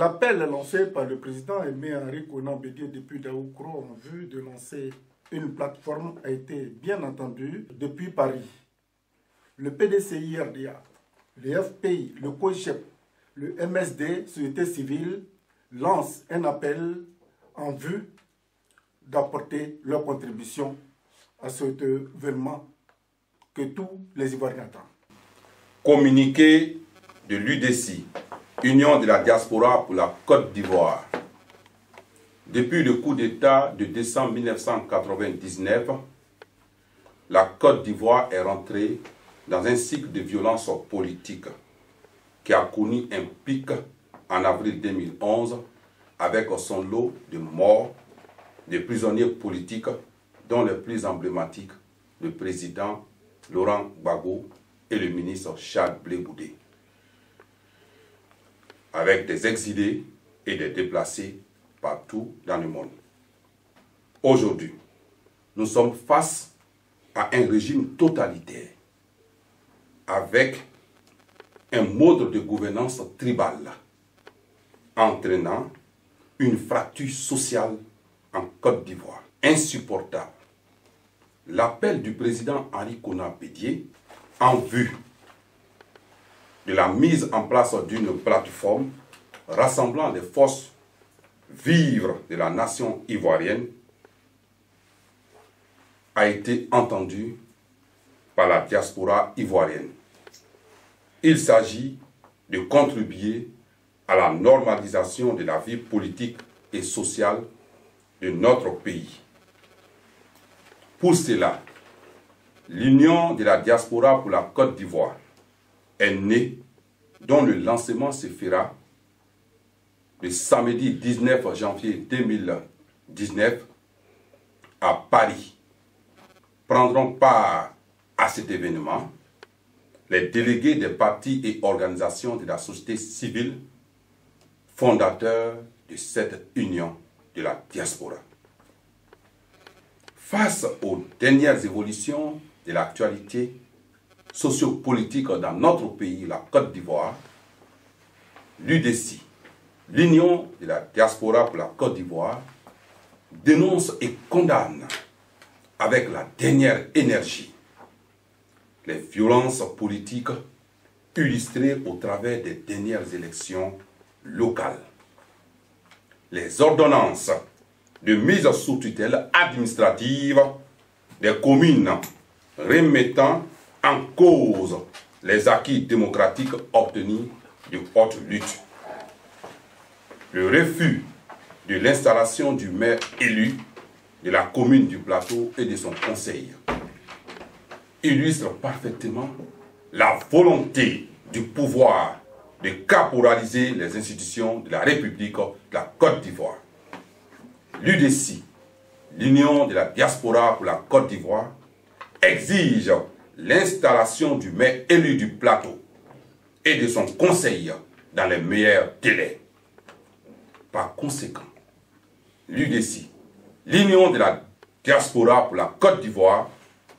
L'appel lancé par le président Aimé-Henri Konan Bédié depuis Daoukro en vue de lancer une plateforme a été bien entendu depuis Paris. Le PDCI-RDA, le FPI, le COICHEP, le MSD, Société civile, lancent un appel en vue d'apporter leur contribution à cet événement que tous les Ivoiriens attendent. Communiqué de l'UDC, Union de la diaspora pour la Côte d'Ivoire. Depuis le coup d'État de décembre 1999, la Côte d'Ivoire est rentrée dans un cycle de violence politique qui a connu un pic en avril 2011 avec son lot de morts, de prisonniers politiques, dont les plus emblématiques, le président Laurent Gbagbo et le ministre Charles Blé Boudet, avec des exilés et des déplacés partout dans le monde. Aujourd'hui, nous sommes face à un régime totalitaire avec un mode de gouvernance tribale entraînant une fracture sociale en Côte d'Ivoire insupportable. L'appel du président Henri Konan Bédié en vue de la mise en place d'une plateforme rassemblant les forces vives de la nation ivoirienne a été entendu par la diaspora ivoirienne. Il s'agit de contribuer à la normalisation de la vie politique et sociale de notre pays. Pour cela, l'Union de la diaspora pour la Côte d'Ivoire est née, dont le lancement se fera le samedi 19 janvier 2019 à Paris. Prendront part à cet événement les délégués des partis et organisations de la société civile, fondateurs de cette union de la diaspora. Face aux dernières évolutions de l'actualité sociopolitique dans notre pays, la Côte d'Ivoire, l'UDC, l'Union de la diaspora pour la Côte d'Ivoire, dénonce et condamne avec la dernière énergie les violences politiques illustrées au travers des dernières élections locales. Les ordonnances de mise sous tutelle administrative des communes remettant en cause les acquis démocratiques obtenus de haute lutte. Le refus de l'installation du maire élu de la commune du Plateau et de son conseil illustre parfaitement la volonté du pouvoir de caporaliser les institutions de la République de la Côte d'Ivoire. L'UDC, l'Union de la diaspora pour la Côte d'Ivoire, exige l'installation du maire élu du Plateau et de son conseil dans les meilleurs délais. Par conséquent, l'UDC, l'Union de la diaspora pour la Côte d'Ivoire,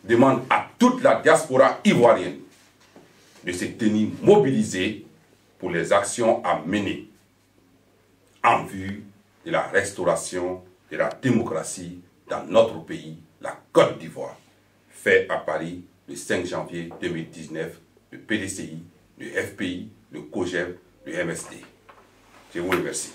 demande à toute la diaspora ivoirienne de se tenir mobilisée pour les actions à mener en vue de la restauration de la démocratie dans notre pays, la Côte d'Ivoire, fait à Paris le 5 janvier 2019, le PDCI, le FPI, le COGEP, le MSD. Je vous remercie.